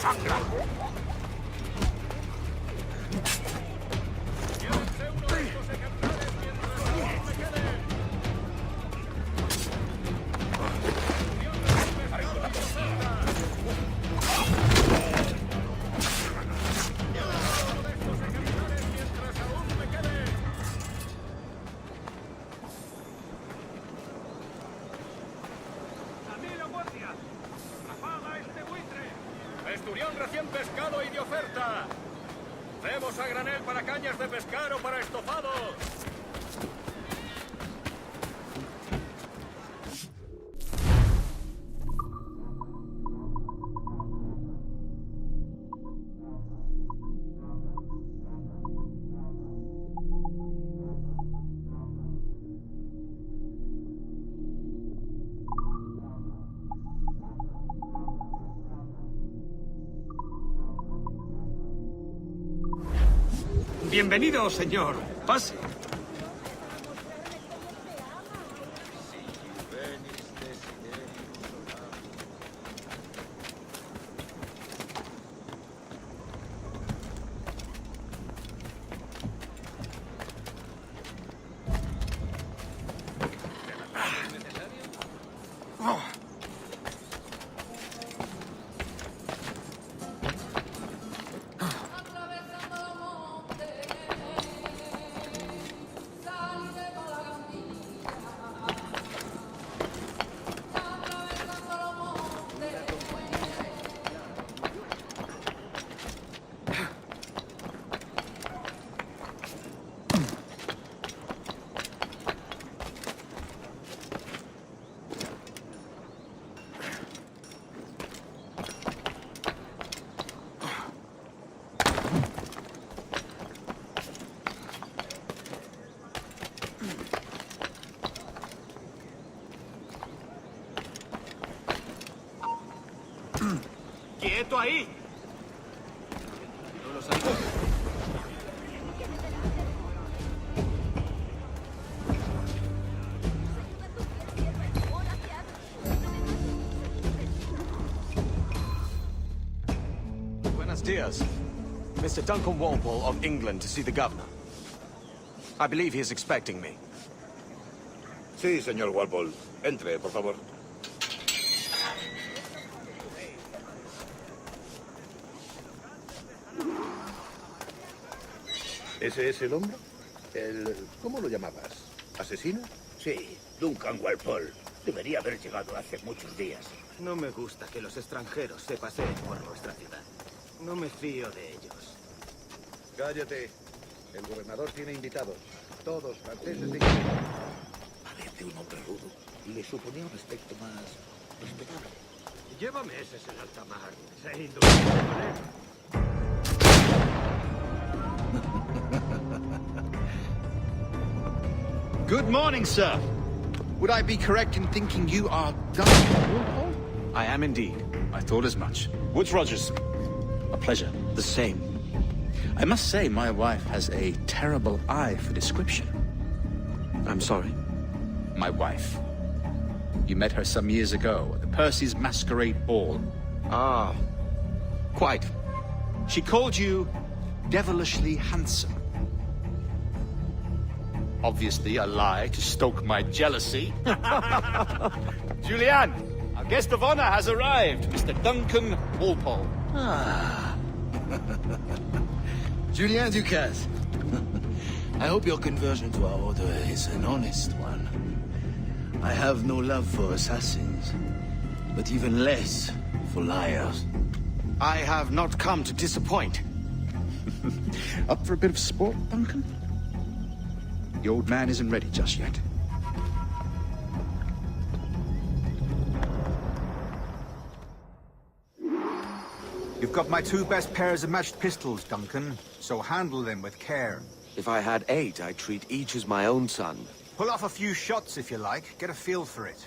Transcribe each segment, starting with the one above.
sangra. Esturión recién pescado y de oferta. Cebos a granel para cañas de pescar o para estofado. Bienvenido, señor. Pase. ¡Quieto ahí! No lo sabía. Buenos dias. Mr. Duncan Walpole of England to see the governor. I believe he is expecting me. Sí, señor Walpole. Entre, por favor. ¿Ese es el hombre? ¿Cómo lo llamabas? ¿Asesino? Sí, Duncan Walpole. Debería haber llegado hace muchos días. No me gusta que los extranjeros se paseen por nuestra ciudad. No me fío de ellos. Cállate. El gobernador tiene invitados. Todos franceses de... Parece un hombre rudo. Le suponía un aspecto más respetable. Lleva meses en alta mar. Se indulta con él. Good morning, sir. Would I be correct in thinking you are Duncan Walpole? I am indeed. I thought as much. Woods Rogers. A pleasure. The same. I must say, my wife has a terrible eye for description. I'm sorry. My wife. You met her some years ago at the Percy's Masquerade Ball. Ah, quite. She called you devilishly handsome. Obviously a lie to stoke my jealousy. Julianne, our guest of honor has arrived, Mr. Duncan Walpole. Ah. Julien Ducasse. I hope your conversion to our order is an honest one. I have no love for assassins, but even less for liars. I have not come to disappoint. Up for a bit of sport, Duncan? The old man isn't ready just yet. You've got my 2 best pairs of matched pistols, Duncan, so handle them with care. If I had 8, I'd treat each as my own son. Pull off a few shots if you like. Get a feel for it.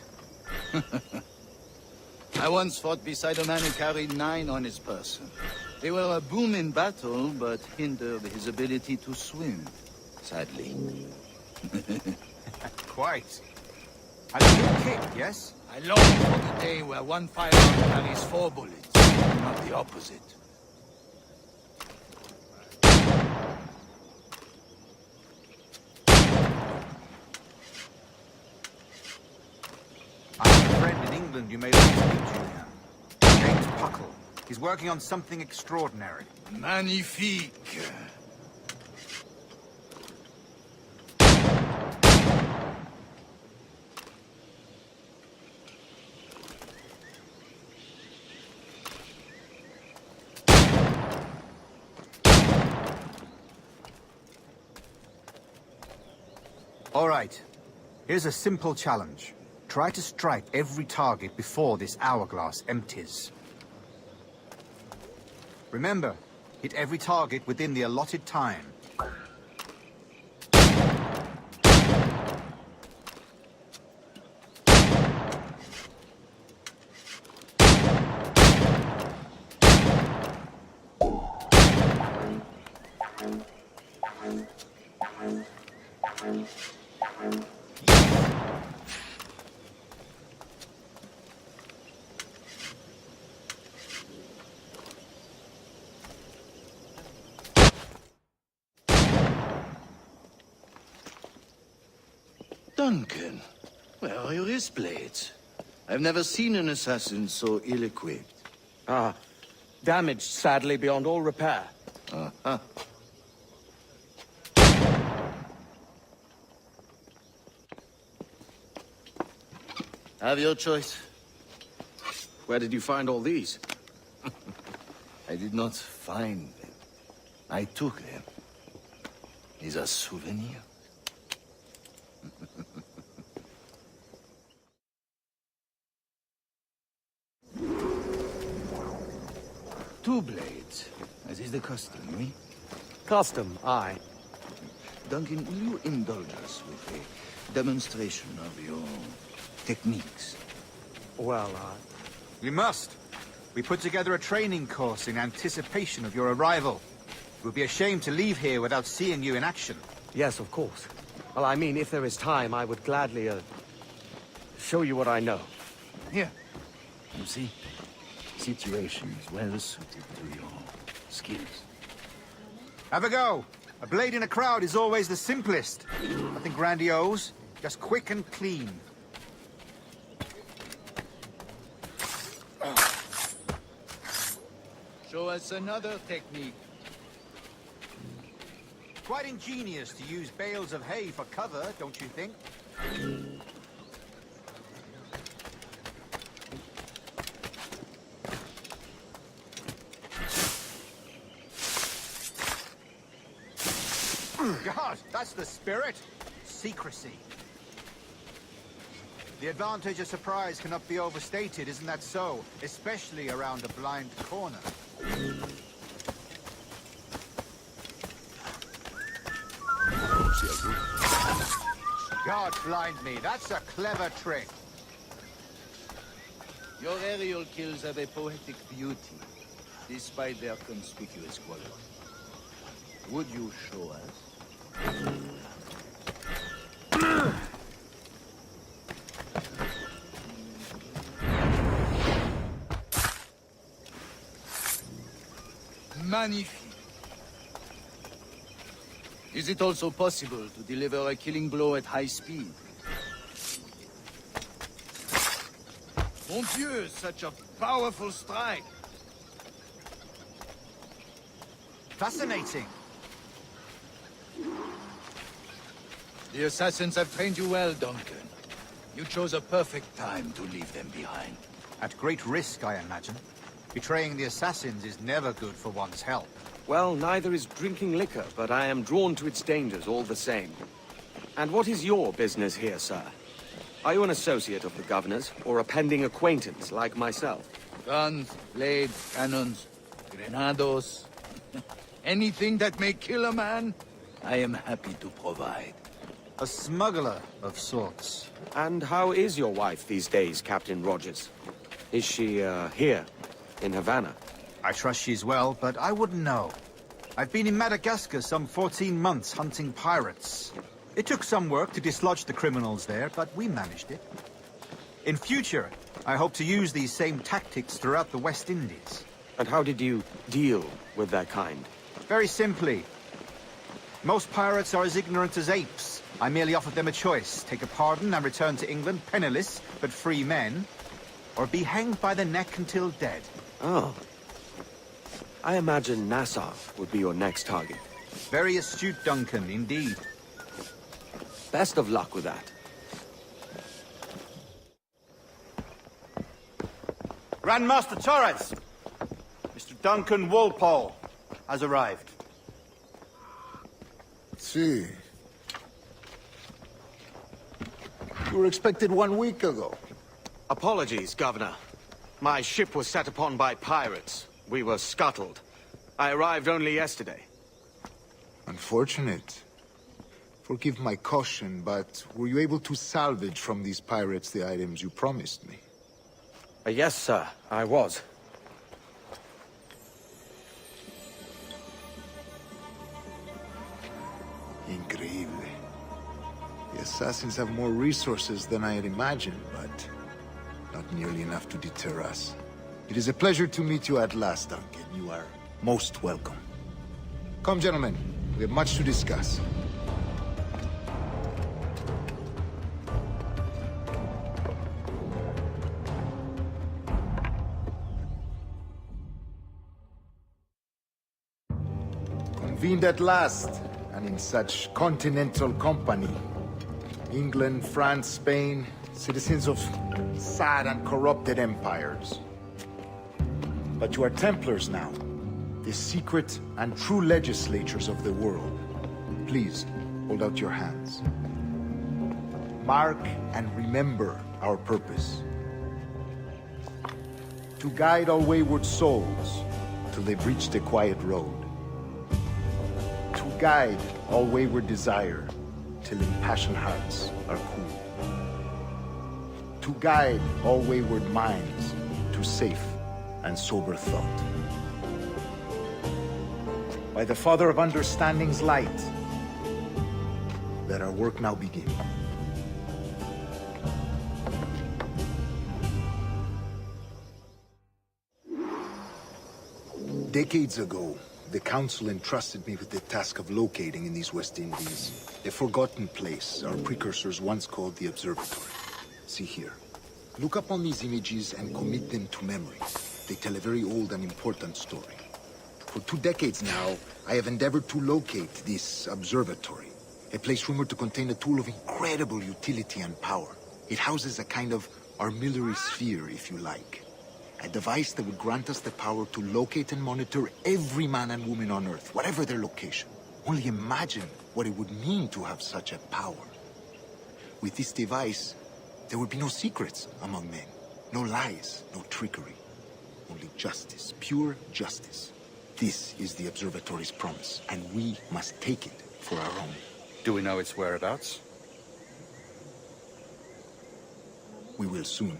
I once fought beside a man who carried 9 on his person. They were a boon in battle, but hindered his ability to swim, sadly. Quite. A little kick, yes? I long for the day where one firearm carries 4 bullets. not the opposite. I have a friend in England you may like to meet, Julian. James Puckle. He's working on something extraordinary. Magnifique. All right. Here's a simple challenge. Try to strike every target before this hourglass empties. Remember, hit every target within the allotted time. Duncan, where are your wrist blades? I've never seen an assassin so ill-equipped. Ah, damaged, sadly, beyond all repair. Uh-huh. Have your choice. Where did you find all these? I did not find them. I took them. Is a souvenir. Two blades, as is the custom, oui? Custom, aye. Duncan, will you indulge us with a demonstration of your techniques? Well, You must. We put together a training course in anticipation of your arrival. It would be a shame to leave here without seeing you in action. yes, of course. Well, I mean, if there is time, I would gladly, show you what I know. Here. You see, situations well suited to your skills. Have a go. A blade in a crowd is always the simplest. Nothing grandiose, just quick and clean. Show us another technique. Quite ingenious to use bales of hay for cover, don't you think? God, that's the spirit. Secrecy. The advantage of surprise cannot be overstated, isn't that so? Especially around a blind corner. God blind me, that's a clever trick. Your aerial kills have a poetic beauty, despite their conspicuous quality. Would you show us? Magnifique. Is it also possible to deliver a killing blow at high speed? Mon Dieu, such a powerful strike! Fascinating. The assassins have trained you well, Duncan. You chose a perfect time to leave them behind. At great risk, I imagine. Betraying the assassins is never good for one's health. Well, neither is drinking liquor, but I am drawn to its dangers all the same. And what is your business here, sir? Are you an associate of the governor's, or a pending acquaintance like myself? Guns, blades, cannons, grenados. Anything that may kill a man, I am happy to provide. A smuggler of sorts. And how is your wife these days, Captain Rogers? Is she, here, in Havana? I trust she's well, but I wouldn't know. I've been in Madagascar some 14 months hunting pirates. It took some work to dislodge the criminals there, but we managed it. In future, I hope to use these same tactics throughout the West Indies. And how did you deal with their kind? Very simply. Most pirates are as ignorant as apes. I merely offered them a choice. Take a pardon and return to England penniless, but free men. Or be hanged by the neck until dead. Oh. I imagine Nassau would be your next target. Very astute, Duncan, indeed. Best of luck with that. Grandmaster Torres! Mr. Duncan Walpole has arrived. See. You were expected 1 week ago. Apologies, Governor. My ship was set upon by pirates. We were scuttled. I arrived only yesterday. Unfortunate. Forgive my caution, but were you able to salvage from these pirates the items you promised me? Yes, sir, I was. Increíble. The assassins have more resources than I had imagined, but not nearly enough to deter us. It is a pleasure to meet you at last, Duncan. You are most welcome. Come, gentlemen. We have much to discuss. Convened at last, and in such continental company. England, France, Spain, citizens of sad and corrupted empires. But you are Templars now, the secret and true legislators of the world. Please, hold out your hands. Mark and remember our purpose. To guide all wayward souls till they've reached a quiet road. To guide all wayward desire till impassioned hearts are cool. To guide all wayward minds to safe and sober thought. By the Father of Understanding's light, let our work now begin. Decades ago, the Council entrusted me with the task of locating in these West Indies a forgotten place our precursors once called the Observatory. See here. Look upon these images and commit them to memory. They tell a very old and important story. For 2 decades now, I have endeavored to locate this observatory, a place rumored to contain a tool of incredible utility and power. It houses a kind of armillary sphere, if you like. A device that would grant us the power to locate and monitor every man and woman on Earth, whatever their location. Only imagine what it would mean to have such a power. With this device, there would be no secrets among men, no lies, no trickery. Only justice, pure justice. This is the observatory's promise, and we must take it for our own. Do we know its whereabouts? We will soon.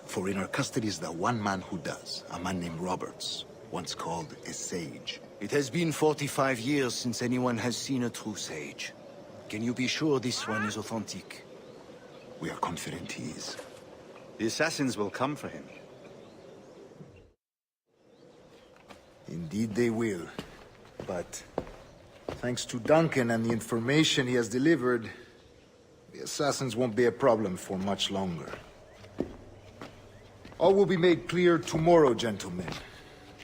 For in our custody is the one man who does, a man named Roberts, once called a sage. It has been 45 years since anyone has seen a true sage. Can you be sure this one is authentic? We are confident he is. The assassins will come for him. Indeed they will. But thanks to Duncan and the information he has delivered, the assassins won't be a problem for much longer. All will be made clear tomorrow, gentlemen,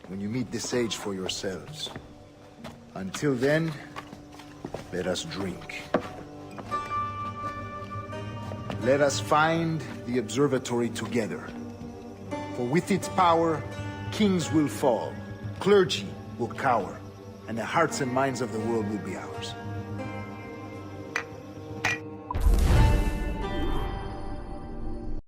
when you meet the sage for yourselves. Until then, let us drink. Let us find the observatory together. For with its power, kings will fall, clergy will cower, and the hearts and minds of the world will be ours.